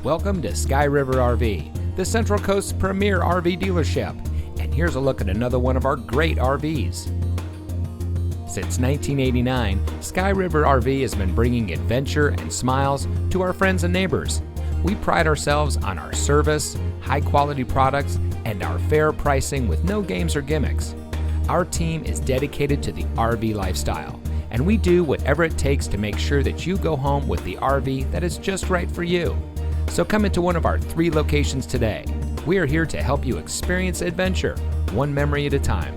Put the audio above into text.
Welcome to Sky River RV, the Central Coast's premier RV dealership. And here's a look at another one of our great RVs. Since 1989, Sky River RV has been bringing adventure and smiles to our friends and neighbors. We pride ourselves on our service, high-quality products, and our fair pricing with no games or gimmicks. Our team is dedicated to the RV lifestyle, and we do whatever it takes to make sure that you go home with the RV that is just right for you. So come into one of our 3 locations today. We are here to help you experience adventure, one memory at a time.